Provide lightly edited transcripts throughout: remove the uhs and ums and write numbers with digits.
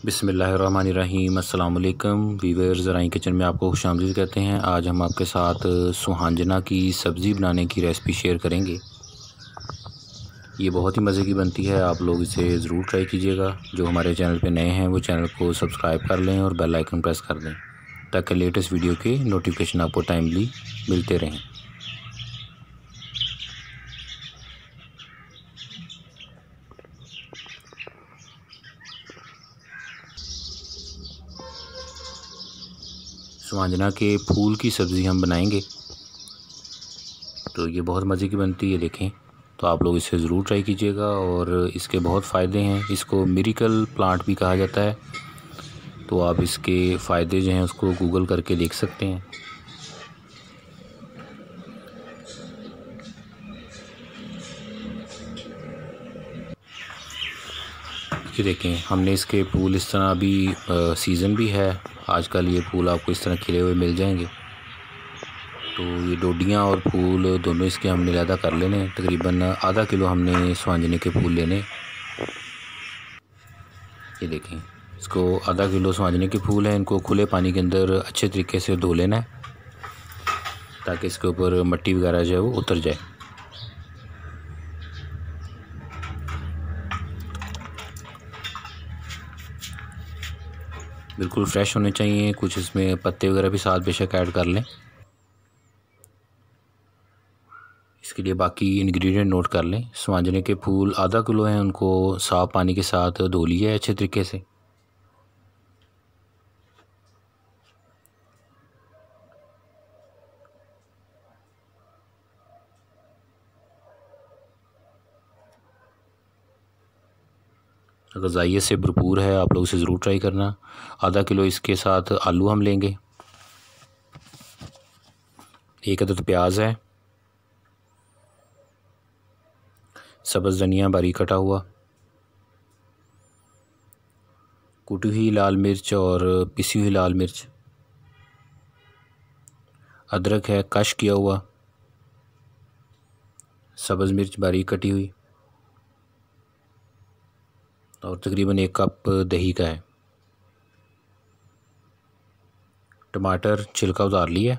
बिस्मिल्लाहिर्रहमानिर्रहीम। अस्सलाम वालेकुम वीवर्स, ज़राई किचन में आपको खुशामदीद कहते हैं। आज हम आपके साथ सुहांजना की सब्ज़ी बनाने की रेसिपी शेयर करेंगे। ये बहुत ही मज़े की बनती है, आप लोग इसे ज़रूर ट्राई कीजिएगा। जो हमारे चैनल पे नए हैं वो चैनल को सब्सक्राइब कर लें और बेल आइकन प्रेस कर दें ताकि लेटेस्ट वीडियो के नोटिफिकेशन आपको टाइमली मिलते रहें। सुहांजना के फूल की सब्ज़ी हम बनाएंगे, तो ये बहुत मज़े की बनती है। देखें तो आप लोग इसे ज़रूर ट्राई कीजिएगा और इसके बहुत फ़ायदे हैं। इसको मिरेकल प्लांट भी कहा जाता है, तो आप इसके फ़ायदे जो हैं उसको गूगल करके देख सकते हैं। ये देखें, हमने इसके फूल इस तरह अभी सीज़न भी है आजकल, ये फूल आपको इस तरह खिले हुए मिल जाएंगे। तो ये डोडियाँ और फूल दोनों इसके हमने अलहदा कर लेने हैं। तकरीबन आधा किलो हमने सुहांजने के फूल लेने। ये देखें, इसको आधा किलो सुहांजने के फूल हैं, इनको खुले पानी के अंदर अच्छे तरीके से धो लेना है ताकि इसके ऊपर मिट्टी वगैरह जो है वो उतर जाए। बिल्कुल फ्रेश होने चाहिए, कुछ इसमें पत्ते वगैरह भी साथ बेशक ऐड कर लें। इसके लिए बाकी इंग्रेडिएंट नोट कर लें। सुहांजने के फूल आधा किलो हैं, उनको साफ़ पानी के साथ धो लिया है अच्छे तरीके से। ग़िज़ाइयत से भरपूर है, आप लोग इसे ज़रूर ट्राई करना। आधा किलो इसके साथ आलू हम लेंगे, एक अदद प्याज है, सब्ज़ धनिया बारीक कटा हुआ, कुटी हुई लाल मिर्च और पिसी हुई लाल मिर्च, अदरक है कश किया हुआ, सब्ज़ मिर्च बारीक कटी हुई और तकरीबन 1 कप दही का है। टमाटर छिलका उतार लिया,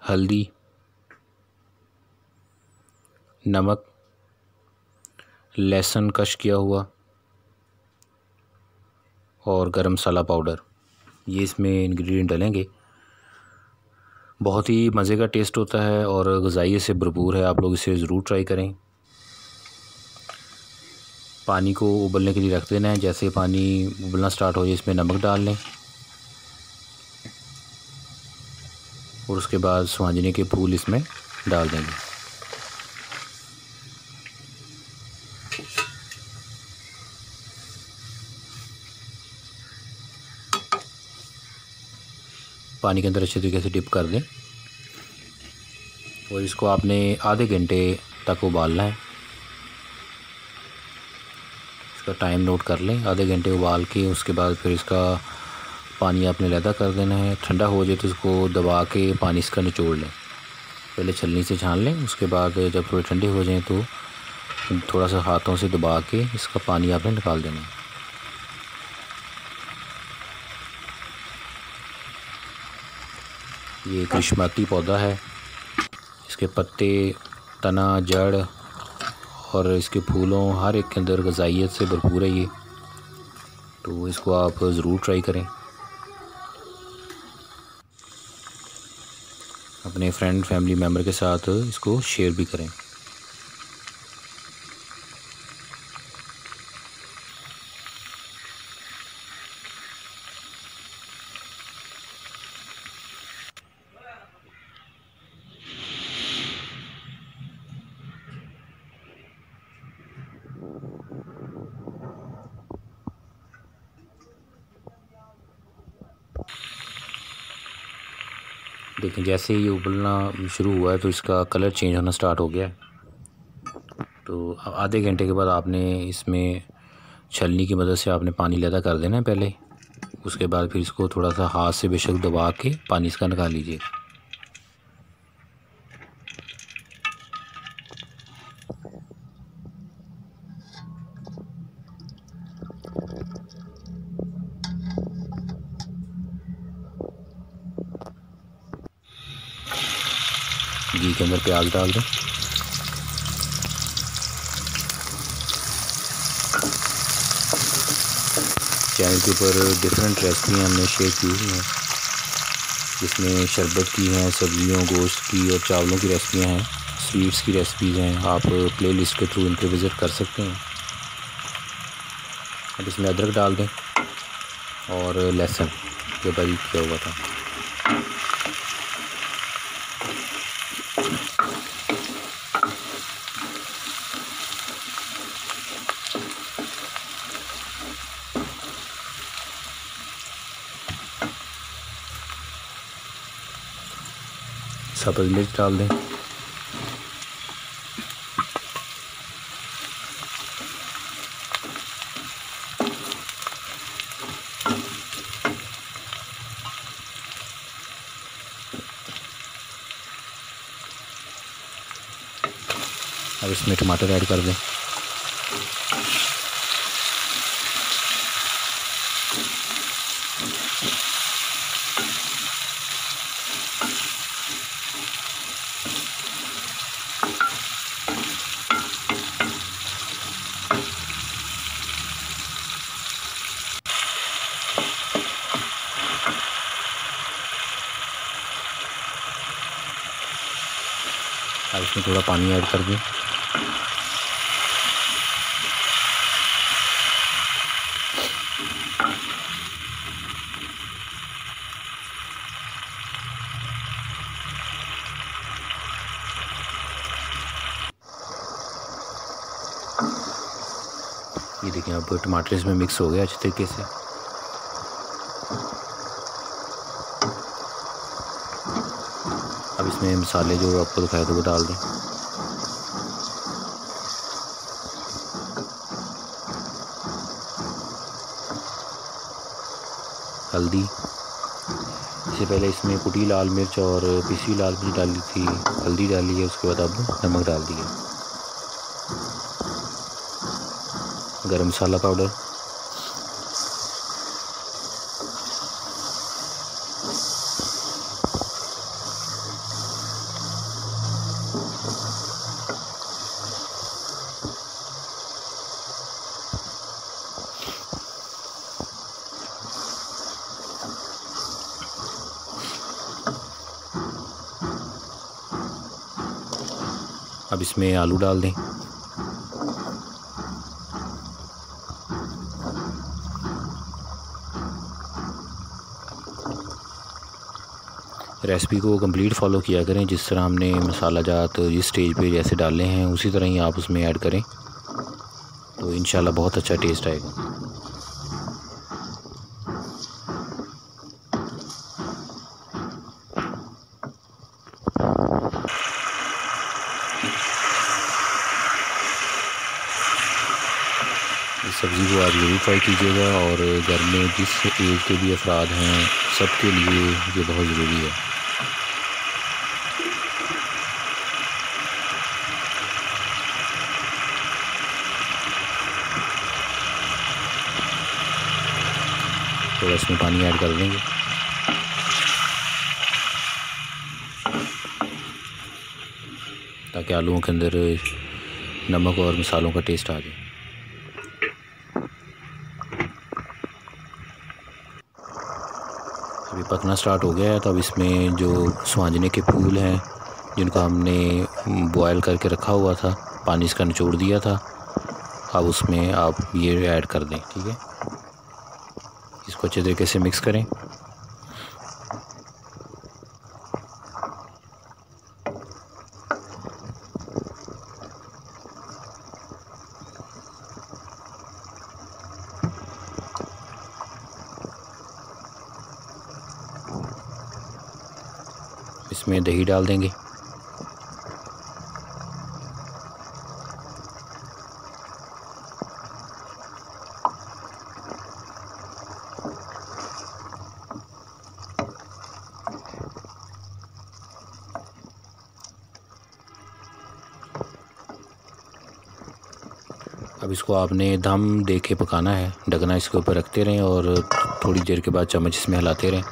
हल्दी, नमक, लहसुन कश किया हुआ और गरम मसाला पाउडर, ये इसमें इंग्रेडिएंट डलेंगे। बहुत ही मज़े का टेस्ट होता है और ग़िज़ाइयत से भरपूर है, आप लोग इसे ज़रूर ट्राई करें। पानी को उबलने के लिए रख देना है। जैसे पानी उबलना स्टार्ट हो जाए इसमें नमक डाल लें और उसके बाद सुहांजने के फूल इसमें डाल देंगे। पानी के अंदर अच्छे तरीके से डिप कर दें और इसको आपने आधे घंटे तक उबालना है। इसका टाइम नोट कर लें, आधे घंटे उबाल के उसके बाद फिर इसका पानी आपने अलहदा कर देना है। ठंडा हो जाए तो इसको दबा के पानी इसका निचोड़ लें, पहले छलनी से छान लें, उसके बाद जब थोड़े ठंडे हो जाएं तो थोड़ा सा हाथों से दबा के इसका पानी आपने निकाल देना है। ये ग्रीष्मती पौधा है, इसके पत्ते, तना, जड़ और इसके फूलों हर एक के अंदर ग़िज़ाइयत से भरपूर है ये, तो इसको आप ज़रूर ट्राई करें। अपने फ्रेंड फैमिली मेम्बर के साथ इसको शेयर भी करें। देखें, जैसे ये उबलना शुरू हुआ है तो इसका कलर चेंज होना स्टार्ट हो गया है। तो आधे घंटे के बाद आपने इसमें छलनी की मदद से आपने पानी अलहदा कर देना है पहले, उसके बाद फिर इसको थोड़ा सा हाथ से बेशक दबा के पानी इसका निकाल लीजिए। घी के अंदर प्याज डाल दें। चैनल के ऊपर डिफरेंट रेसिपी हमने शेयर की हुई हैं, जिसमें शरबत की हैं, सब्जियों, गोश्त की और चावलों की रेसिपियाँ हैं, स्वीट्स की रेसिपीज़ हैं। आप प्लेलिस्ट के थ्रू इनके विज़िट कर सकते हैं। अब इसमें अदरक डाल दें और लहसुन जो बारीक किया हुआ था। सब्ज़ मिर्च डाल दें। अब इसमें टमाटर ऐड कर दें। अब इसमें थोड़ा पानी ऐड कर दें। ये देखिए अब टमाटर इसमें मिक्स हो गया अच्छे तरीके से। अब इसमें मसाले जो आपको दिखाए थे वो डाल दें। हल्दी, इससे पहले इसमें कुटी लाल मिर्च और पिसी लाल मिर्च डाली थी, हल्दी डाली है, उसके बाद अब नमक डाल दिया। गरम मसाला पाउडर, अब इसमें आलू डाल दें। रेसिपी को कंप्लीट फॉलो किया करें, जिस तरह हमने मसाला जात इस स्टेज पे जैसे डाले हैं उसी तरह ही आप उसमें ऐड करें, तो इंशाल्लाह बहुत अच्छा टेस्ट आएगा। इस सब्ज़ी को आप ज़रूर ट्राई कीजिएगा और घर में जिस एज के भी अफराद हैं सबके लिए ये बहुत ज़रूरी है। थोड़ा इसमें पानी ऐड कर देंगे। ताकि आलूओं के अंदर नमक और मसालों का टेस्ट आ जाए। अभी पकना स्टार्ट हो गया है, तो अब इसमें जो सुहांजने के फूल हैं जिनको हमने बॉयल करके रखा हुआ था, पानी इसका निचोड़ दिया था, अब उसमें आप ये ऐड कर दें। ठीक है, इसको अच्छे तरीके से मिक्स करें। इसमें दही डाल देंगे। अब इसको आपने दम दे के पकाना है, ढकना इसके ऊपर रखते रहें और थोड़ी देर के बाद चम्मच इसमें हिलाते रहें।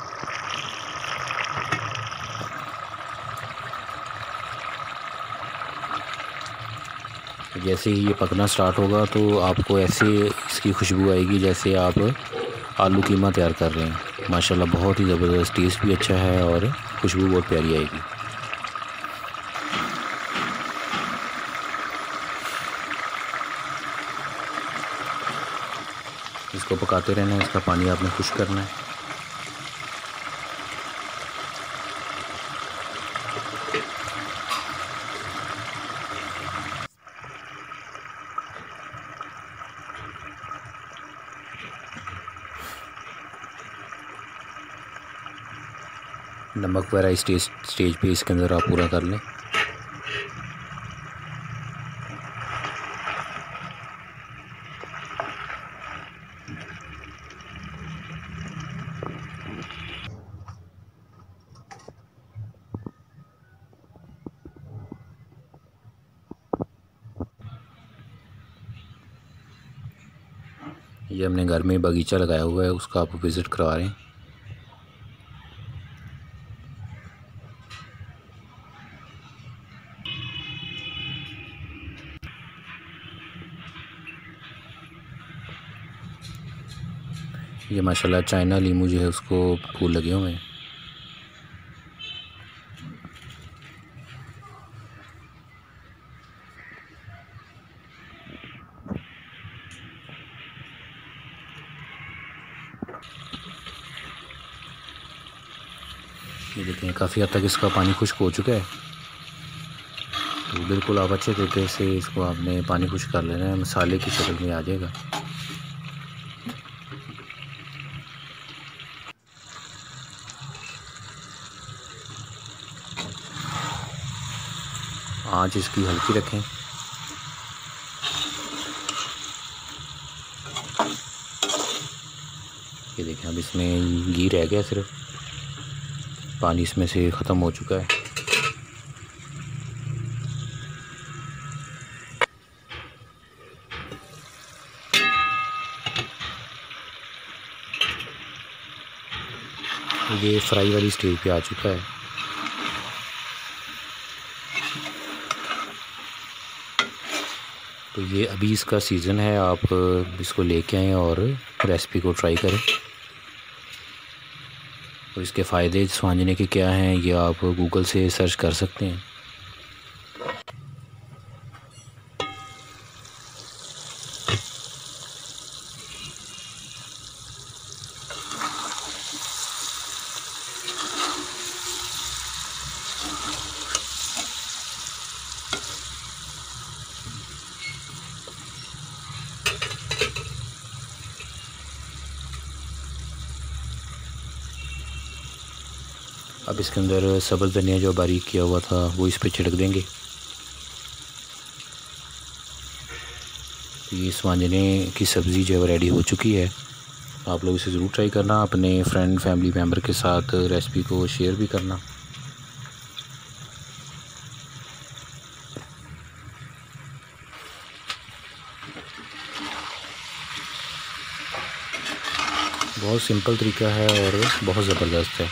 जैसे ही ये पकना स्टार्ट होगा तो आपको ऐसे इसकी खुशबू आएगी जैसे आप आलू कीमा तैयार कर रहे हैं। माशाल्लाह बहुत ही ज़बरदस्त, टेस्ट भी अच्छा है और खुशबू बहुत प्यारी आएगी। इसको पकाते रहना है, इसका पानी आपने खुश्क करना है। नमक वगैरह इस स्टेज पे इसके अंदर आप पूरा कर लें। ये हमने घर में बगीचा लगाया हुआ है, उसका आप विज़िट करवा रहे हैं। ये माशाल्लाह चाइना लीमू जो है उसको फूल लगे हुए हैं। ये देखें काफ़ी हद तक इसका पानी खुश्क हो चुका है। तो बिल्कुल आप अच्छे तरीके से इसको आपने पानी खुश्क कर लेना है, मसाले की शक्ल में आ जाएगा। आंच इसकी हल्की रखें। ये देखें अब इसमें घी रह गया, सिर्फ पानी इसमें से ख़त्म हो चुका है। ये फ्राई वाली स्टेज पे आ चुका है। तो ये अभी इसका सीज़न है, आप इसको लेके आएँ और रेसिपी को ट्राई करें। और इसके फ़ायदे स्वांजने के क्या हैं ये आप गूगल से सर्च कर सकते हैं। अब इसके अंदर सब्ज़ धनिया जो बारीक किया हुआ था वो इस पे छिड़क देंगे। तो ये स्वांजने की सब्ज़ी जो है रेडी हो चुकी है। आप लोग इसे ज़रूर ट्राई करना, अपने फ्रेंड फैमिली मेम्बर के साथ रेसिपी को शेयर भी करना। बहुत सिंपल तरीका है और बहुत ज़बरदस्त है।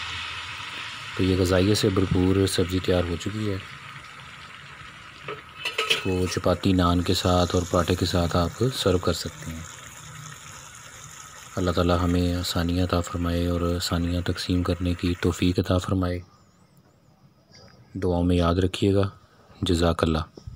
तो ये ग़ज़ाइयत से भरपूर सब्ज़ी तैयार हो चुकी है। इसको चपाती नान के साथ और पराठे के साथ आप सर्व कर सकते हैं। अल्लाह ताला हमें आसानियाँ अता फ़रमाए और आसानियाँ तक़सीम करने की तौफ़ीक़ अता फ़रमाए। दुआओं में याद रखिएगा। जज़ाकल्लाह।